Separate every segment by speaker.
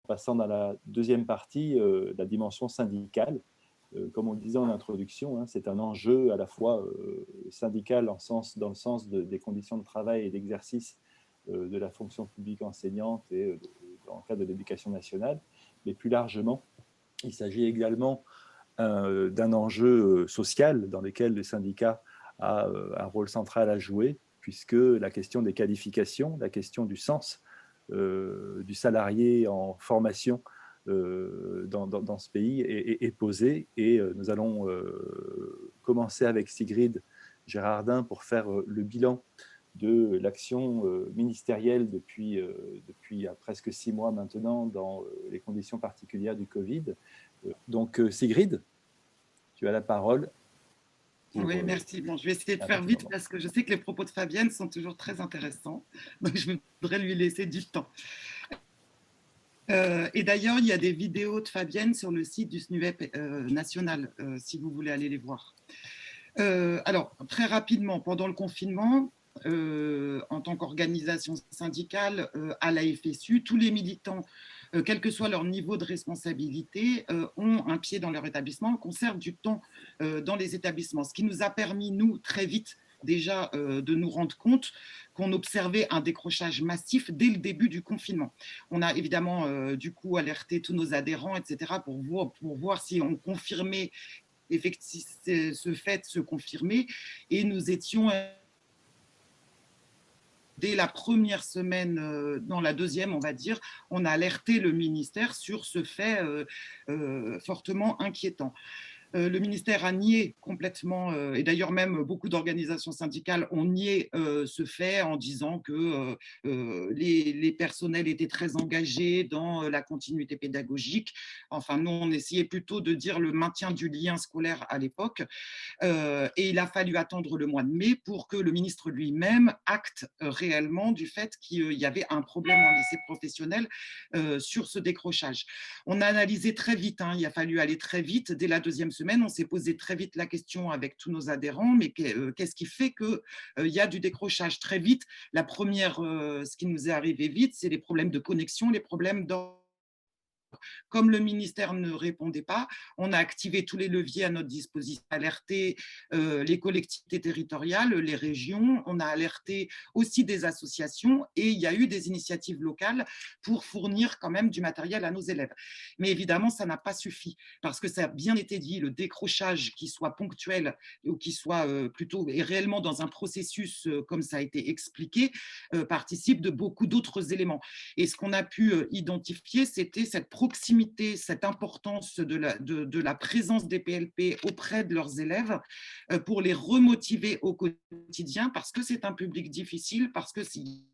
Speaker 1: passant dans la deuxième partie, la dimension syndicale. Comme on le disait en introduction, hein, c'est un enjeu à la fois syndical dans le sens des conditions de travail et d'exercice de la fonction publique enseignante et dans le cadre de l'éducation nationale, mais plus largement, il s'agit également d'un enjeu social dans lequel le syndicat a un rôle central à jouer, puisque la question des qualifications, la question du sens du salarié en formation dans ce pays est posée. Et nous allons commencer avec Sigrid Gérardin pour faire le bilan de l'action ministérielle depuis presque 6 mois maintenant dans les conditions particulières du Covid. Donc Sigrid, tu as la parole pour
Speaker 2: Oui, merci. Bon, je vais essayer de
Speaker 1: un
Speaker 2: faire
Speaker 1: petit
Speaker 2: vite
Speaker 1: moment.
Speaker 2: parce que je sais que les propos de Fabienne sont toujours très intéressants. Donc, je voudrais lui laisser du temps. Et d'ailleurs, il y a des vidéos de Fabienne sur le site du SNUEP national, si vous voulez aller les voir. Alors, très rapidement, pendant le confinement, en tant qu'organisation syndicale à la FSU, tous les militants, quel que soit leur niveau de responsabilité, ont un pied dans leur établissement, conservent du temps dans les établissements, ce qui nous a permis, nous, très vite, déjà de nous rendre compte qu'on observait un décrochage massif dès le début du confinement. On a évidemment du coup alerté tous nos adhérents, etc., pour voir si on confirmait effectivement ce fait se confirmer, et nous étions dès la première semaine, dans la deuxième, on va dire, on a alerté le ministère sur ce fait fortement inquiétant. Le ministère a nié complètement, et d'ailleurs même beaucoup d'organisations syndicales ont nié ce fait en disant que les personnels étaient très engagés dans la continuité pédagogique. Enfin, nous, on essayait plutôt de dire le maintien du lien scolaire à l'époque. Et il a fallu attendre le mois de mai pour que le ministre lui-même acte réellement du fait qu'il y avait un problème en lycée professionnel sur ce décrochage. On a analysé très vite, hein, il a fallu aller très vite. Dès la deuxième semaine, on s'est posé très vite la question avec tous nos adhérents, mais qu'est-ce qui fait qu'il y a du décrochage très vite? La première, ce qui nous est arrivé vite, c'est les problèmes de connexion, les problèmes d'ordre. Comme le ministère ne répondait pas, on a activé tous les leviers à notre disposition, alerté les collectivités territoriales, les régions, on a alerté aussi des associations, et il y a eu des initiatives locales pour fournir quand même du matériel à nos élèves. Mais évidemment, ça n'a pas suffi, parce que ça a bien été dit, le décrochage, qui soit ponctuel ou qui soit plutôt et réellement dans un processus comme ça a été expliqué, participe de beaucoup d'autres éléments. Et ce qu'on a pu identifier, c'était cette proximité, cette importance de la présence des PLP auprès de leurs élèves pour les remotiver au quotidien, parce que c'est un public difficile, parce que il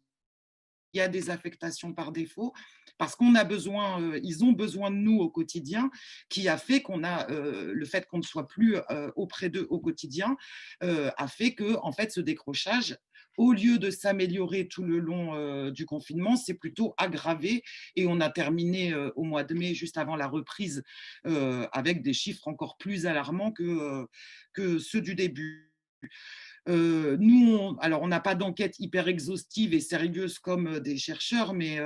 Speaker 2: y a des affectations par défaut, parce qu'on a besoin, ils ont besoin de nous au quotidien, qui a fait qu'on a le fait qu'on ne soit plus auprès d'eux au quotidien, a fait que en fait ce décrochage, au lieu de s'améliorer tout le long du confinement, c'est plutôt aggravé, et on a terminé au mois de mai, juste avant la reprise, avec des chiffres encore plus alarmants que ceux du début. Nous, alors on n'a pas d'enquête hyper exhaustive et sérieuse comme des chercheurs, mais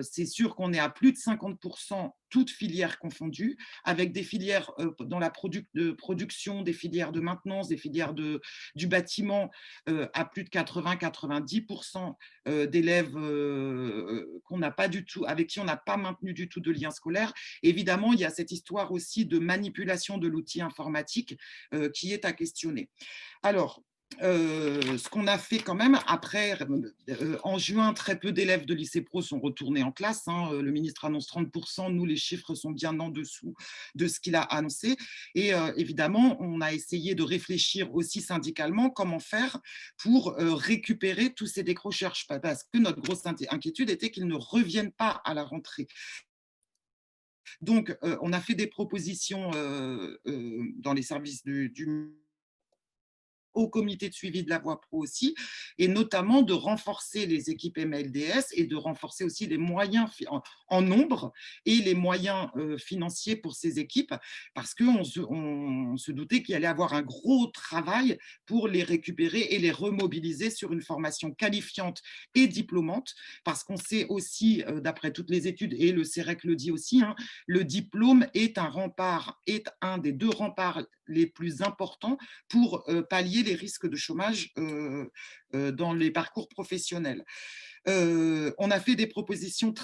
Speaker 2: c'est sûr qu'on est à plus de 50%, toutes filières confondues, avec des filières dans la production, des filières de maintenance, des filières du bâtiment, à plus de 80-90% d'élèves qu'on n'a pas du tout, avec qui on n'a pas maintenu du tout de lien scolaire. Évidemment, il y a cette histoire aussi de manipulation de l'outil informatique qui est à questionner. Alors, ce qu'on a fait quand même, après, en juin, très peu d'élèves de lycée pro sont retournés en classe, hein, le ministre annonce 30%, nous, les chiffres sont bien en dessous de ce qu'il a annoncé. Et évidemment, on a essayé de réfléchir aussi syndicalement comment faire pour récupérer tous ces décrocheurs, parce que notre grosse inquiétude était qu'ils ne reviennent pas à la rentrée. Donc, on a fait des propositions dans les services du au comité de suivi de la voie pro aussi, et notamment de renforcer les équipes MLDS et de renforcer aussi les moyens en nombre et les moyens financiers pour ces équipes, parce qu'on se doutait qu'il allait avoir un gros travail pour les récupérer et les remobiliser sur une formation qualifiante et diplômante, parce qu'on sait aussi, d'après toutes les études, et le CEREC le dit aussi, hein, le diplôme est un rempart, est un des 2 remparts les plus importants pour pallier les risques de chômage dans les parcours professionnels. On a fait des propositions,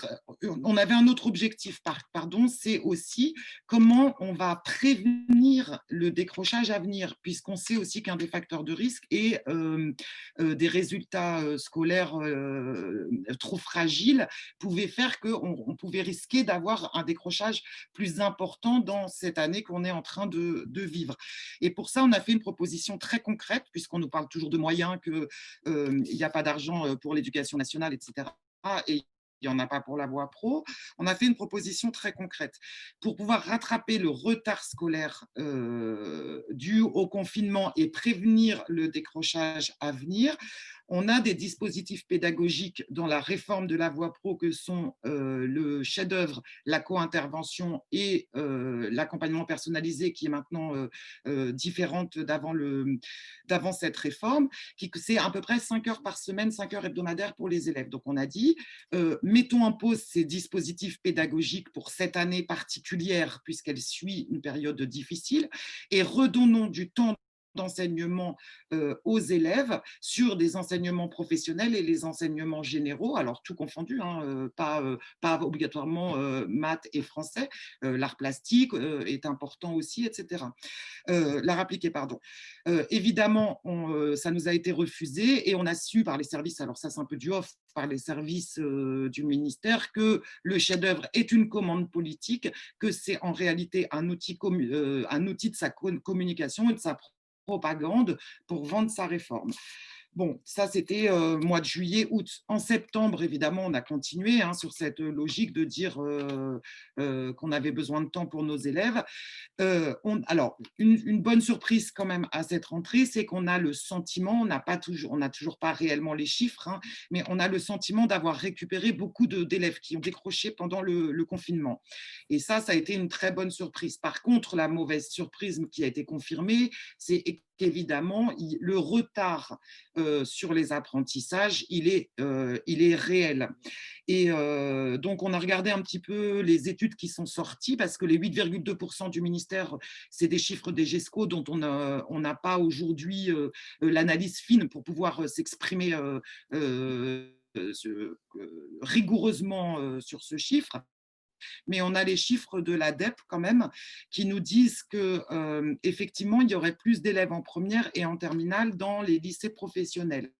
Speaker 2: on avait un autre objectif, pardon, c'est aussi comment on va prévenir le décrochage à venir, puisqu'on sait aussi qu'un des facteurs de risque est des résultats scolaires trop fragiles pouvaient faire qu'on pouvait risquer d'avoir un décrochage plus important dans cette année qu'on est en train de vivre. Et pour ça, on a fait une proposition très concrète, puisqu'on nous parle toujours de moyens, qu'il n'y a pas d'argent pour l'éducation nationale, etc. Et il n'y en a pas pour la voie pro. On a fait une proposition très concrète. Pour pouvoir rattraper le retard scolaire dû au confinement et prévenir le décrochage à venir, on a des dispositifs pédagogiques dans la réforme de la voie pro que sont le chef-d'œuvre, la co-intervention et l'accompagnement personnalisé, qui est maintenant différente d'avant cette réforme, c'est à peu près 5 heures par semaine, 5 heures hebdomadaires pour les élèves. Donc on a dit, mettons en pause ces dispositifs pédagogiques pour cette année particulière, puisqu'elle suit une période difficile, et redonnons du temps d'enseignement aux élèves sur des enseignements professionnels et les enseignements généraux, alors tout confondu, hein, pas obligatoirement maths et français, l'art plastique est important aussi, etc. L'art appliqué, pardon. Évidemment, ça nous a été refusé et on a su par les services, alors ça c'est un peu du off, par les services du ministère, que le chef-d'œuvre est une commande politique, que c'est en réalité un outil de sa communication et de sa propagande pour vendre sa réforme. Bon, ça, c'était mois de juillet, août. En septembre, évidemment, on a continué sur cette logique de dire qu'on avait besoin de temps pour nos élèves. Alors, une bonne surprise quand même à cette rentrée, c'est qu'on a le sentiment, on n'a toujours pas réellement les chiffres, hein, mais on a le sentiment d'avoir récupéré beaucoup d'élèves qui ont décroché pendant le confinement. Et ça a été une très bonne surprise. Par contre, la mauvaise surprise qui a été confirmée, c'est qu'évidemment, le retard sur les apprentissages, il est réel. Et donc, on a regardé un petit peu les études qui sont sorties, parce que les 8,2% du ministère, c'est des chiffres des GESCO dont on n'a pas aujourd'hui l'analyse fine pour pouvoir s'exprimer rigoureusement sur ce chiffre. Mais on a les chiffres de l'ADEP quand même qui nous disent qu'effectivement, il y aurait plus d'élèves en première et en terminale dans les lycées professionnels.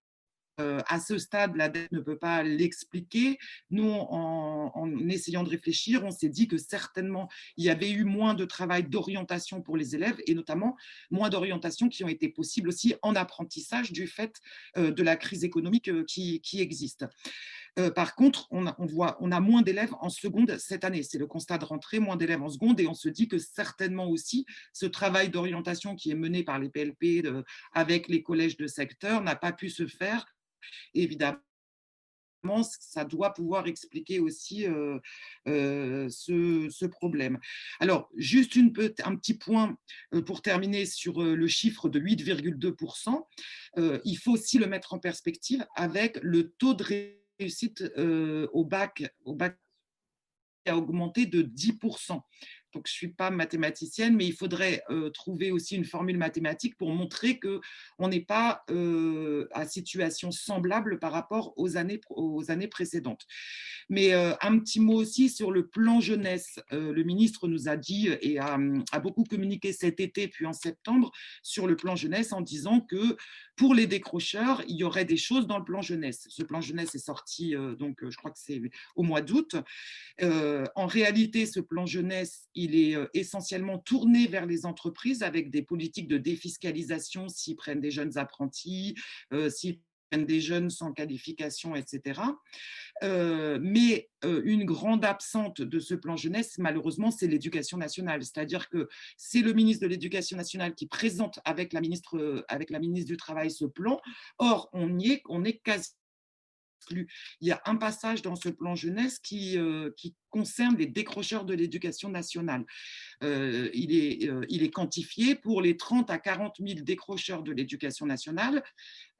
Speaker 2: À ce stade, l'ADEP ne peut pas l'expliquer. Nous, en essayant de réfléchir, on s'est dit que certainement, il y avait eu moins de travail d'orientation pour les élèves, et notamment moins d'orientations qui ont été possibles aussi en apprentissage du fait de la crise économique qui existe. Par contre, on a moins d'élèves en seconde cette année. C'est le constat de rentrée, moins d'élèves en seconde, et on se dit que certainement aussi, ce travail d'orientation qui est mené par les PLP avec les collèges de secteur n'a pas pu se faire. Évidemment, ça doit pouvoir expliquer aussi ce problème. Alors, juste un petit point pour terminer sur le chiffre de 8,2%. Il faut aussi le mettre en perspective avec le taux de réussite au bac a augmenté de 10%. Donc, je ne suis pas mathématicienne, mais il faudrait trouver aussi une formule mathématique pour montrer qu'on n'est pas à situation semblable par rapport aux années précédentes. Mais un petit mot aussi sur le plan jeunesse. Le ministre nous a dit et a beaucoup communiqué cet été puis en septembre sur le plan jeunesse en disant que pour les décrocheurs, il y aurait des choses dans le plan jeunesse. Ce plan jeunesse est sorti, donc je crois que c'est au mois d'août. En réalité, ce plan jeunesse, il est essentiellement tourné vers les entreprises avec des politiques de défiscalisation s'ils prennent des jeunes apprentis, s'ils des jeunes sans qualification, etc. Mais une grande absente de ce plan jeunesse, malheureusement, c'est l'éducation nationale. C'est-à-dire que c'est le ministre de l'Éducation nationale qui présente avec la ministre du Travail ce plan. Or, on est quasi exclu. Il y a un passage dans ce plan jeunesse qui concerne les décrocheurs de l'éducation nationale. Il est quantifié pour les 30 à 40 000 décrocheurs de l'éducation nationale.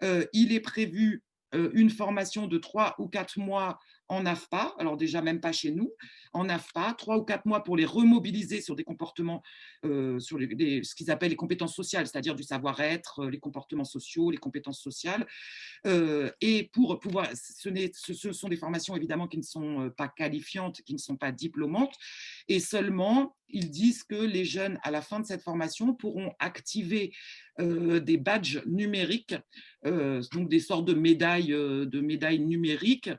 Speaker 2: Il est prévu une formation de 3 ou 4 mois en AFPA, alors déjà même pas chez nous, en AFPA, 3 ou 4 mois pour les remobiliser sur des comportements, sur ce qu'ils appellent les compétences sociales, c'est-à-dire du savoir-être, les comportements sociaux, les compétences sociales. Et pour pouvoir, ce sont des formations évidemment qui ne sont pas qualifiantes, qui ne sont pas diplômantes, et seulement ils disent que les jeunes à la fin de cette formation pourront activer des badges numériques, donc des sortes de médailles numériques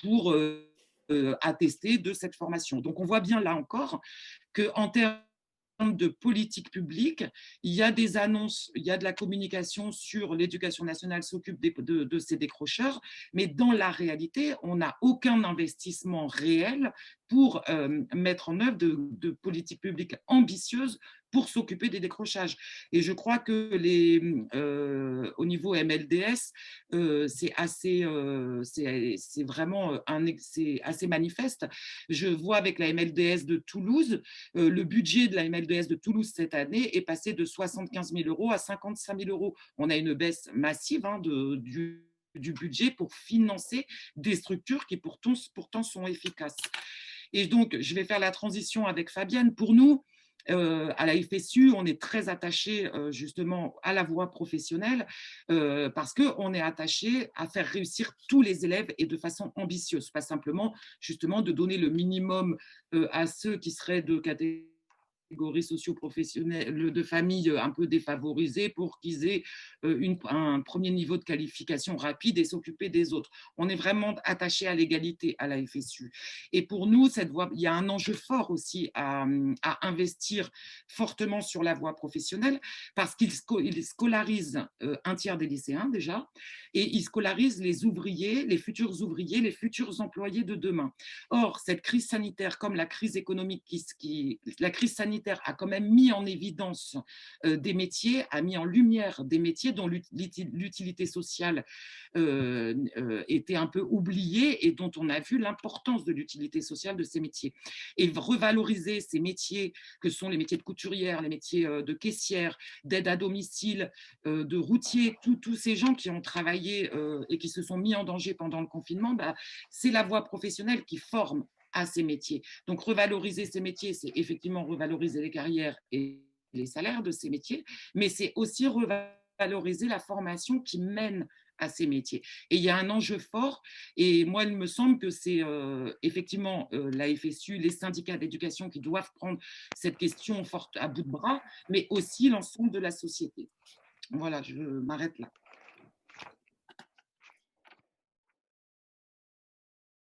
Speaker 2: pour attester de cette formation. Donc on voit bien là encore qu'en termes de politique publique, il y a des annonces, il y a de la communication sur l'éducation nationale s'occupe de ces décrocheurs, mais dans la réalité, on n'a aucun investissement réel pour mettre en œuvre de politiques publiques ambitieuses pour s'occuper des décrochages. Et je crois que au niveau MLDS, c'est vraiment c'est assez manifeste. Je vois avec la MLDS de Toulouse, le budget de la MLDS de Toulouse cette année est passé de 75 000 € à 55 000 €. On a une baisse massive du budget pour financer des structures qui pourtant sont efficaces. Et donc, je vais faire la transition avec Fabienne. Pour nous, à la FSU, on est très attaché justement à la voie professionnelle parce qu'on est attaché à faire réussir tous les élèves et de façon ambitieuse, pas simplement justement de donner le minimum à ceux qui seraient de catégories socio-professionnelles, de familles un peu défavorisées pour qu'ils aient un premier niveau de qualification rapide et s'occuper des autres. On est vraiment attaché à l'égalité à la FSU. Et pour nous, cette voie, il y a un enjeu fort aussi à investir fortement sur la voie professionnelle parce qu'il scolarise un tiers des lycéens déjà et il scolarise les ouvriers, les futurs employés de demain. Or, cette crise sanitaire comme la crise économique, la crise sanitaire a quand même mis en évidence des métiers, a mis en lumière des métiers dont l'utilité sociale était un peu oubliée et dont on a vu l'importance de l'utilité sociale de ces métiers. Et revaloriser ces métiers que sont les métiers de couturière, les métiers de caissière, d'aide à domicile, de routier, tous ces gens qui ont travaillé et qui se sont mis en danger pendant le confinement, c'est la voie professionnelle qui forme à ces métiers. Donc, revaloriser ces métiers, c'est effectivement revaloriser les carrières et les salaires de ces métiers, mais c'est aussi revaloriser la formation qui mène à ces métiers. Et il y a un enjeu fort, et moi, il me semble que c'est effectivement la FSU, les syndicats d'éducation qui doivent prendre cette question forte à bout de bras, mais aussi l'ensemble de la société. Voilà, je m'arrête là.